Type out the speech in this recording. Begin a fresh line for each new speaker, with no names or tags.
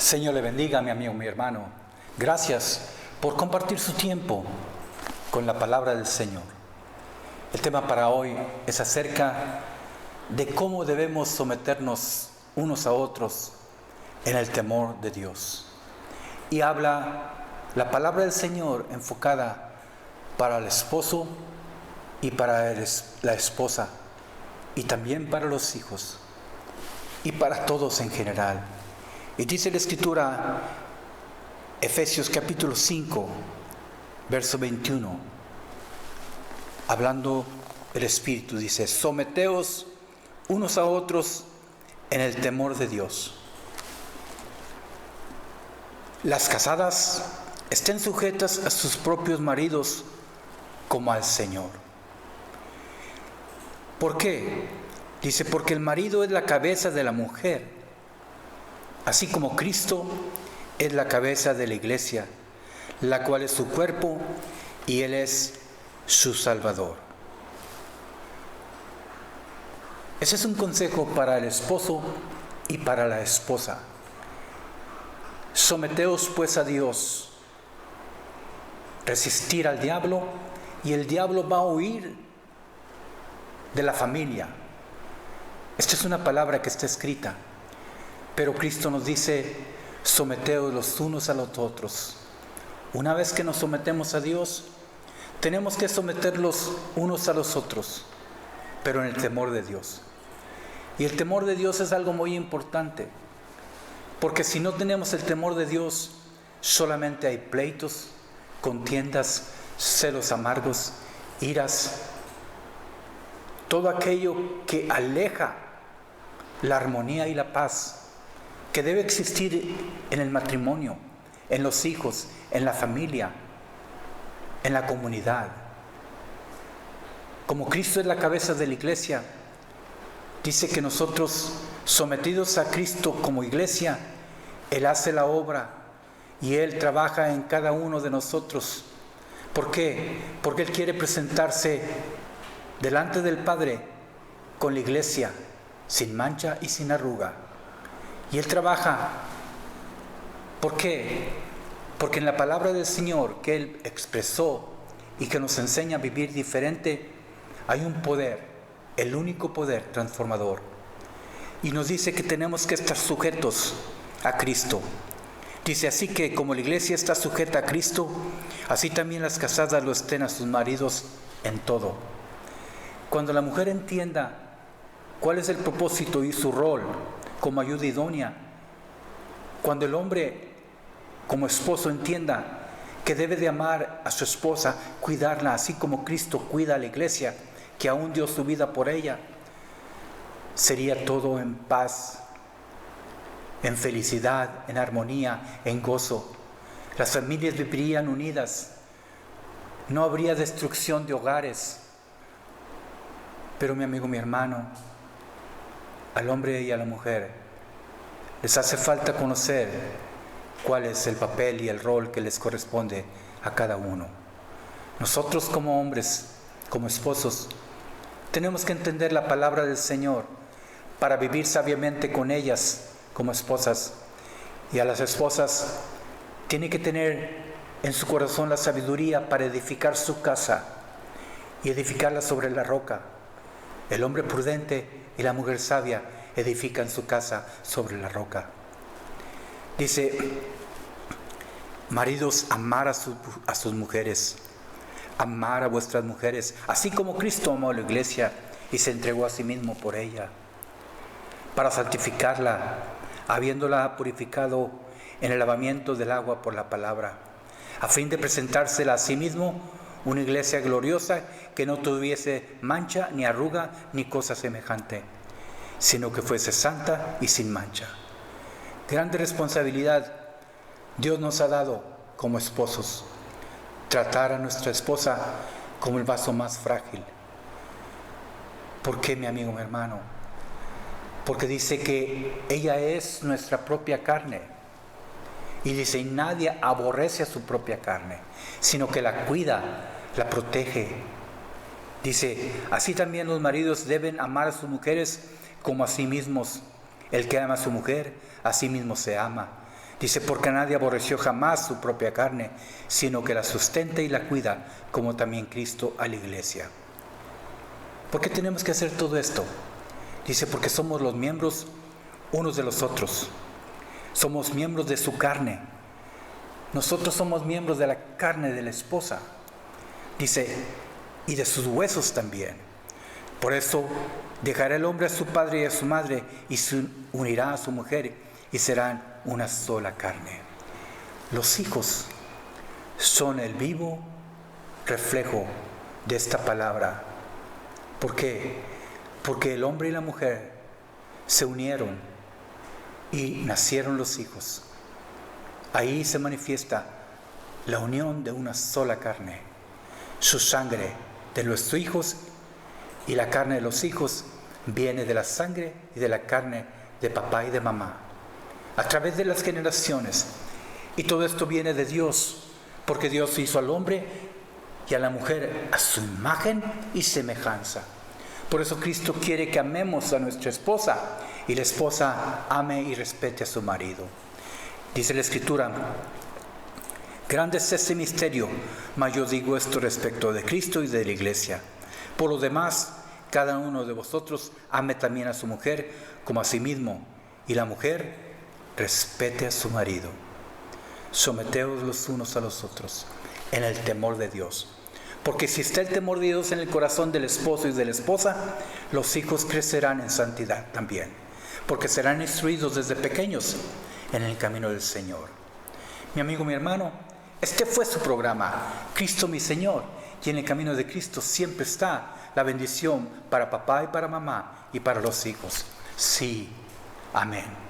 Señor le bendiga, mi amigo, mi hermano. Gracias por compartir su tiempo con la palabra del Señor. El tema para hoy es acerca de cómo debemos someternos unos a otros en el temor de Dios. Y habla la palabra del Señor enfocada para el esposo y para la esposa, y también para los hijos, y para todos en general. Y dice la Escritura, Efesios capítulo 5, verso 21, hablando el Espíritu, dice: someteos unos a otros en el temor de Dios. Las casadas estén sujetas a sus propios maridos como al Señor. ¿Por qué? Dice, porque el marido es la cabeza de la mujer, así como Cristo es la cabeza de la iglesia, la cual es su cuerpo y Él es su Salvador. Ese es un consejo para el esposo y para la esposa. Someteos pues a Dios, resistir al diablo, y el diablo va a huir de la familia. Esta es una palabra que está escrita, pero Cristo nos dice: someteos los unos a los otros. Una vez que nos sometemos a Dios, tenemos que someterlos unos a los otros, pero en el temor de Dios. Y el temor de Dios es algo muy importante, porque si no tenemos el temor de Dios, solamente hay pleitos, contiendas, celos amargos, iras, todo aquello que aleja la armonía y la paz que debe existir en el matrimonio, en los hijos, en la familia, en la comunidad. Como Cristo es la cabeza de la iglesia, dice que nosotros, sometidos a Cristo como iglesia, Él hace la obra y Él trabaja en cada uno de nosotros. ¿Por qué? Porque Él quiere presentarse delante del Padre con la iglesia sin mancha y sin arruga. Y Él trabaja. ¿Por qué? Porque en la palabra del Señor que Él expresó y que nos enseña a vivir diferente, hay un poder, el único poder transformador. Y nos dice que tenemos que estar sujetos a Cristo. Dice: así que como la iglesia está sujeta a Cristo, así también las casadas lo estén a sus maridos en todo. Cuando la mujer entienda cuál es el propósito y su rol como ayuda idónea, cuando el hombre como esposo entienda que debe de amar a su esposa, cuidarla, así como Cristo cuida a la iglesia, que aún dio su vida por ella, sería todo en paz, en felicidad, en armonía, en gozo. Las familias vivirían unidas, no habría destrucción de hogares. Pero mi amigo, mi hermano, al hombre y a la mujer les hace falta conocer cuál es el papel y el rol que les corresponde a cada uno. Nosotros como hombres, como esposos, tenemos que entender la palabra del Señor para vivir sabiamente con ellas como esposas. Y a las esposas tiene que tener en su corazón la sabiduría para edificar su casa y edificarla sobre la roca. El hombre prudente y la mujer sabia edifican su casa sobre la roca. Dice: maridos, amar a sus mujeres, amar a vuestras mujeres, así como Cristo amó a la iglesia y se entregó a sí mismo por ella, para santificarla, habiéndola purificado en el lavamiento del agua por la palabra, a fin de presentársela a sí mismo una iglesia gloriosa, que no tuviese mancha, ni arruga, ni cosa semejante, sino que fuese santa y sin mancha. Grande responsabilidad Dios nos ha dado como esposos: tratar a nuestra esposa como el vaso más frágil. ¿Por qué, mi amigo, mi hermano? Porque dice que ella es nuestra propia carne. Y dice: y nadie aborrece a su propia carne, sino que la cuida, la protege. Dice: así también los maridos deben amar a sus mujeres como a sí mismos. El que ama a su mujer, a sí mismo se ama. Dice, porque nadie aborreció jamás su propia carne, sino que la sustenta y la cuida, como también Cristo a la iglesia. ¿Por qué tenemos que hacer todo esto? Dice, porque somos los miembros unos de los otros. Somos miembros de su carne. Nosotros somos miembros de la carne de la esposa. Dice, y de sus huesos también. Por eso dejará el hombre a su padre y a su madre y se unirá a su mujer y serán una sola carne. Los hijos son el vivo reflejo de esta palabra. ¿Por qué? Porque el hombre y la mujer se unieron y nacieron los hijos. Ahí se manifiesta la unión de una sola carne. Su sangre de los hijos y la carne de los hijos viene de la sangre y de la carne de papá y de mamá, a través de las generaciones. Y todo esto viene de Dios, porque Dios hizo al hombre y a la mujer a su imagen y semejanza. Por eso Cristo quiere que amemos a nuestra esposa y la esposa ame y respete a su marido. Dice la Escritura, grande es este misterio, mas yo digo esto respecto de Cristo y de la iglesia. Por lo demás, cada uno de vosotros ame también a su mujer como a sí mismo, y la mujer respete a su marido. Someteos los unos a los otros en el temor de Dios. Porque si está el temor de Dios en el corazón del esposo y de la esposa, los hijos crecerán en santidad también, porque serán instruidos desde pequeños en el camino del Señor. Mi amigo, mi hermano, este fue su programa, Cristo mi Señor, y en el camino de Cristo siempre está la bendición para papá y para mamá y para los hijos. Sí, amén.